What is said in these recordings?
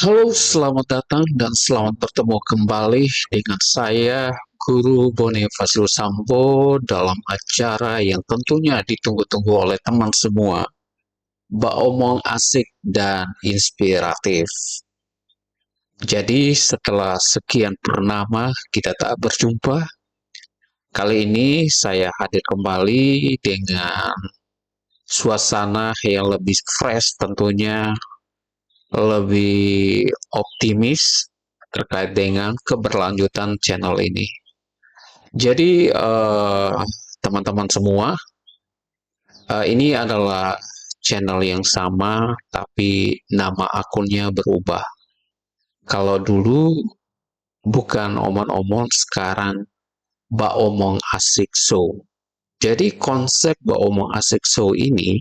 Halo, selamat datang dan selamat bertemu kembali dengan saya, Guru Bonifacius Sambo, dalam acara yang tentunya ditunggu-tunggu oleh teman semua, Mbak Omong asik dan inspiratif. Jadi, setelah sekian purnama kita tak berjumpa, kali ini saya hadir kembali dengan suasana yang lebih fresh tentunya, lebih optimis terkait dengan keberlanjutan channel ini. Jadi teman-teman semua, ini adalah channel yang sama tapi nama akunnya berubah. Kalau dulu bukan omong-omong, sekarang Mbak Omong Asik Show. Jadi konsep Mbak Omong Asik Show ini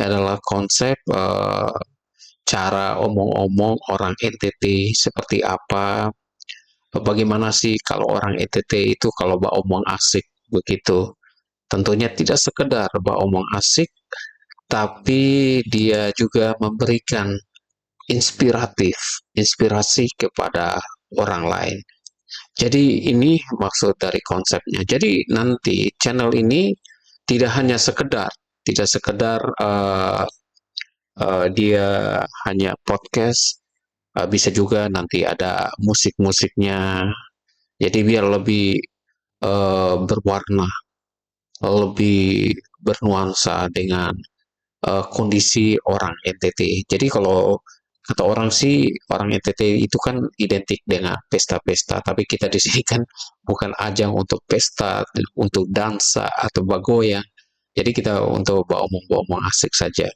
adalah konsep cara omong-omong orang NTT seperti apa, bagaimana sih kalau orang NTT itu kalau Mbak Omong asik begitu. Tentunya tidak sekedar Mbak Omong asik, tapi dia juga memberikan inspirasi kepada orang lain. Jadi ini maksud dari konsepnya. Jadi nanti channel ini tidak hanya sekedar, tidak sekedar dia hanya podcast, bisa juga nanti ada musik-musiknya. Jadi biar lebih berwarna, lebih bernuansa dengan kondisi orang NTT. Jadi kalau kata orang sih, orang NTT itu kan identik dengan pesta-pesta, tapi kita di sini kan bukan ajang untuk pesta, untuk dansa atau bagoyang. Jadi kita untuk bawa omong asik saja.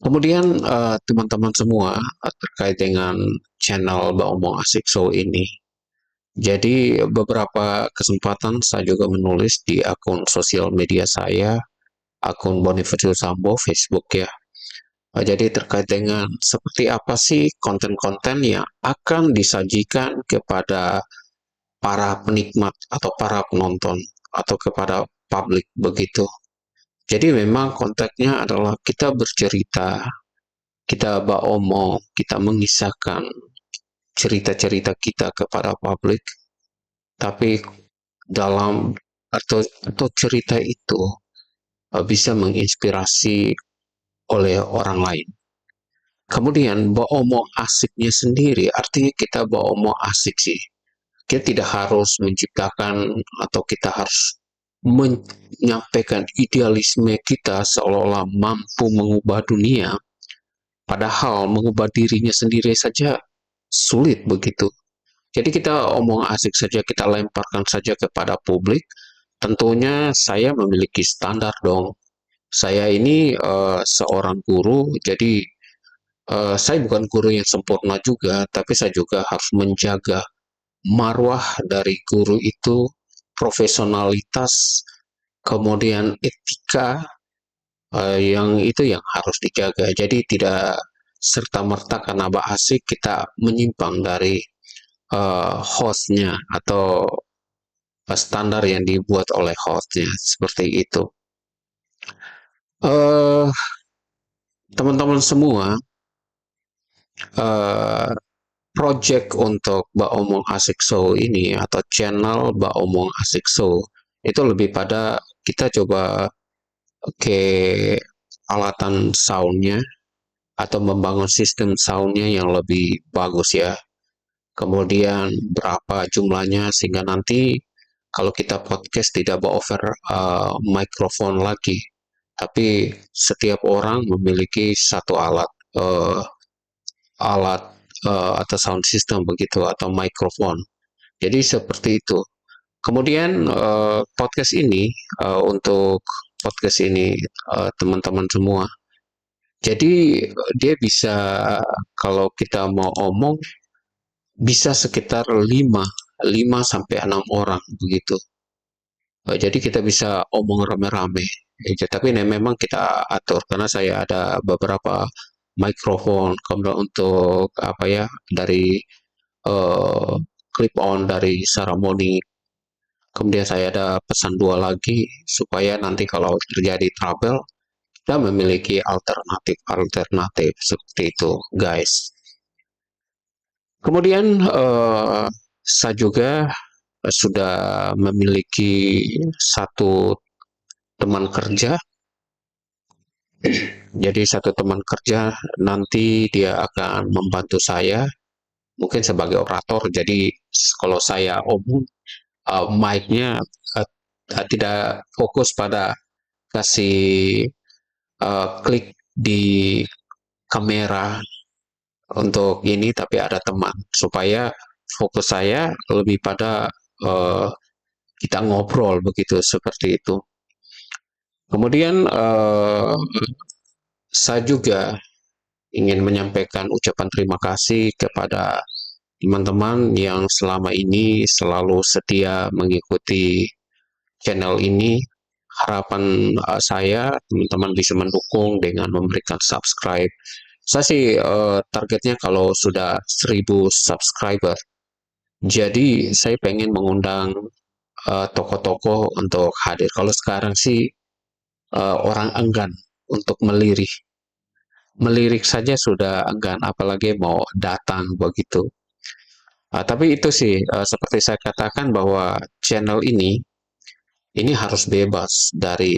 Kemudian teman-teman semua terkait dengan channel Mbak Omong Asik Show ini. Jadi beberapa kesempatan saya juga menulis di akun sosial media saya, akun Bonifacius Sambo Facebook ya. Jadi terkait dengan seperti apa sih konten-konten yang akan disajikan kepada para penikmat atau para penonton atau kepada publik begitu. Jadi memang konteksnya adalah kita bercerita, kita omong, kita mengisahkan cerita-cerita kita kepada publik, tapi dalam atau cerita itu bisa menginspirasi oleh orang lain. Kemudian omong asiknya sendiri, artinya kita omong asik sih. Kita tidak harus menciptakan atau kita harus menyampaikan idealisme kita seolah-olah mampu mengubah dunia, padahal mengubah dirinya sendiri saja sulit begitu. Jadi kita omong asik saja, kita lemparkan saja kepada publik. Tentunya saya memiliki standar dong. Saya ini seorang guru, jadi saya bukan guru yang sempurna juga, tapi saya juga harus menjaga marwah dari guru itu, profesionalitas, kemudian etika yang itu yang harus dijaga. Jadi tidak serta-merta karena asik kita menyimpang dari hostnya atau standar yang dibuat oleh hostnya seperti itu. Eh, Teman-teman semua, eh, project untuk Mbak Omong Asik Show ini atau channel Mbak Omong Asik Show itu lebih pada kita coba ke alatan soundnya atau membangun sistem soundnya yang lebih bagus ya. Kemudian berapa jumlahnya sehingga nanti kalau kita podcast tidak bawa over mikrofon lagi, tapi setiap orang memiliki satu alat atau sound system begitu atau mikrofon. Jadi seperti itu. Kemudian podcast ini untuk podcast ini teman-teman semua. Jadi dia bisa kalau kita mau omong bisa sekitar 5 sampai 6 orang begitu. Jadi kita bisa omong rame-rame. Tapi memang kita atur karena saya ada beberapa mikrofon kemudian untuk apa ya dari eh, clip on dari Saramoni. Kemudian saya ada pesan dua lagi supaya nanti kalau terjadi trouble kita kita memiliki alternatif-alternatif seperti itu, guys. Kemudian saya juga sudah memiliki satu teman kerja. Jadi satu teman kerja nanti dia akan membantu saya mungkin sebagai orator. Jadi kalau saya omong, mic-nya tidak fokus pada kasih klik di kamera untuk ini, tapi ada teman supaya fokus saya lebih pada uh, kita ngobrol begitu seperti itu. Kemudian saya juga ingin menyampaikan ucapan terima kasih kepada teman-teman yang selama ini selalu setia mengikuti channel ini. Harapan saya teman-teman bisa mendukung dengan memberikan subscribe. Saya sih targetnya kalau sudah 1000 subscriber. Jadi saya pengen mengundang tokoh-tokoh untuk hadir. Kalau sekarang sih orang enggan untuk melirik. Melirik saja sudah enggan, apalagi mau datang begitu. Tapi itu sih seperti saya katakan bahwa channel ini harus bebas dari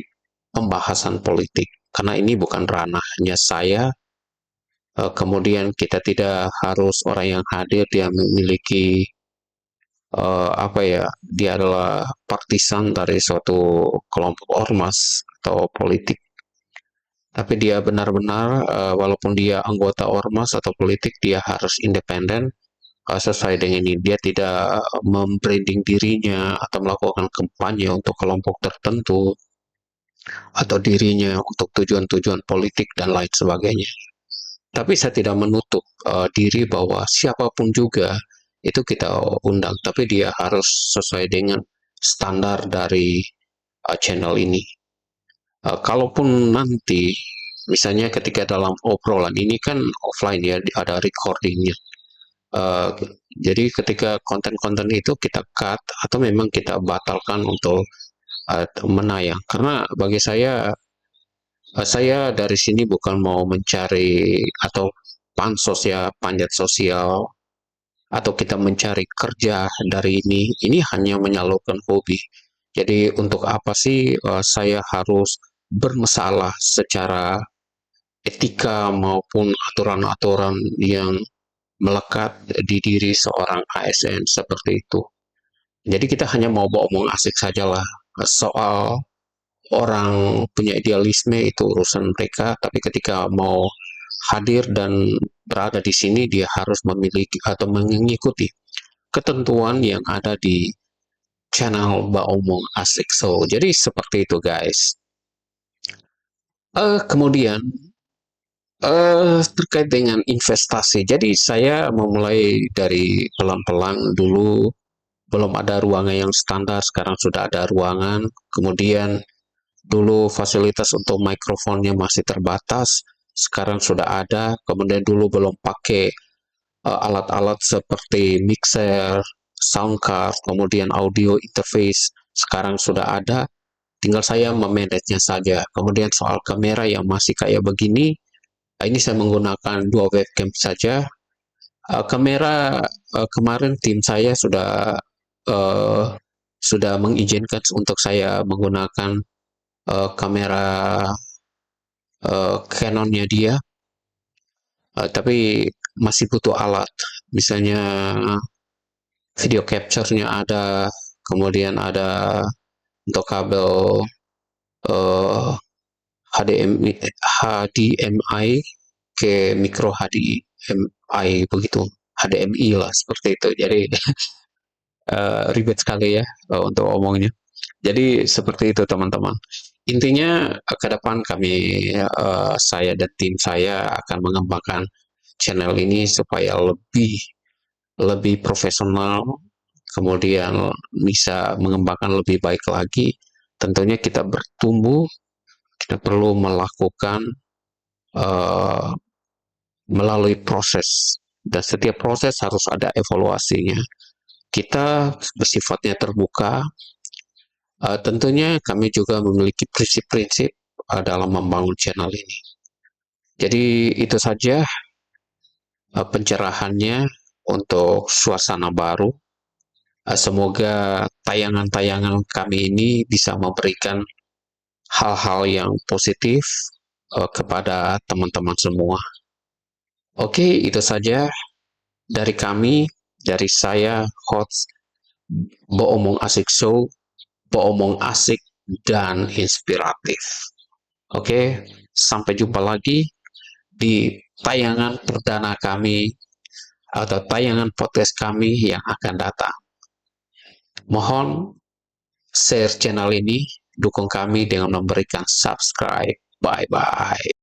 pembahasan politik karena ini bukan ranahnya saya. Kemudian kita tidak harus orang yang hadir dia memiliki apa ya, dia adalah partisan dari suatu kelompok ormas atau politik. Tapi dia benar-benar walaupun dia anggota ormas atau politik dia harus independen sesuai dengan ini. Dia tidak membranding dirinya atau melakukan kampanye untuk kelompok tertentu atau dirinya untuk tujuan-tujuan politik dan lain sebagainya. Tapi saya tidak menutup diri bahwa siapapun juga itu kita undang, tapi dia harus sesuai dengan standar dari channel ini. Kalaupun nanti misalnya ketika dalam obrolan ini kan offline ya, ada recordingnya. Uh, jadi ketika konten-konten itu kita cut atau memang kita batalkan untuk menayang. Karena bagi saya dari sini bukan mau mencari atau pansos ya, panjat sosial, atau kita mencari kerja dari ini. Ini hanya menyalurkan hobi. Jadi untuk apa sih saya harus bermasalah secara etika maupun aturan-aturan yang melekat di diri seorang ASN seperti itu. Jadi kita hanya mau omong asik sajalah soal orang punya idealisme itu urusan mereka, tapi ketika mau hadir dan berada di sini dia harus memiliki atau mengikuti ketentuan yang ada di channel Mbak Omong Asik. So, jadi seperti itu guys. Kemudian terkait dengan investasi. Jadi saya memulai dari pelan-pelan dulu, belum ada ruangan yang standar, sekarang sudah ada ruangan. Kemudian dulu fasilitas untuk mikrofonnya masih terbatas, sekarang sudah ada. Kemudian dulu belum pakai alat-alat seperti mixer, sound card, kemudian audio interface, sekarang sudah ada. Tinggal saya memanage-nya saja. Kemudian soal kamera yang masih kayak begini, ini saya menggunakan dua webcam saja. Kamera kemarin tim saya uh, sudah mengizinkan untuk saya menggunakan kamera Canon-nya dia, tapi masih butuh alat. Misalnya video capture-nya ada, kemudian ada untuk kabel HDMI, HDMI ke micro HDMI begitu, HDMI lah seperti itu. Jadi ribet sekali ya untuk omongnya. Jadi seperti itu teman-teman. Intinya ke depan saya dan tim saya akan mengembangkan channel ini supaya lebih lebih profesional, kemudian bisa mengembangkan lebih baik lagi. Tentunya kita bertumbuh, kita perlu melakukan uh, melalui proses dan setiap proses harus ada evaluasinya. Kita bersifatnya terbuka. Tentunya kami juga memiliki prinsip-prinsip dalam membangun channel ini. Jadi itu saja pencerahannya untuk suasana baru. Semoga tayangan-tayangan kami ini bisa memberikan hal-hal yang positif kepada teman-teman semua. Oke, itu saja dari kami, dari saya, host Boomong Asik Show, Boomong Asik dan inspiratif. Oke, sampai jumpa lagi di tayangan perdana kami atau tayangan podcast kami yang akan datang. Mohon share channel ini, dukung kami dengan memberikan subscribe. Bye-bye.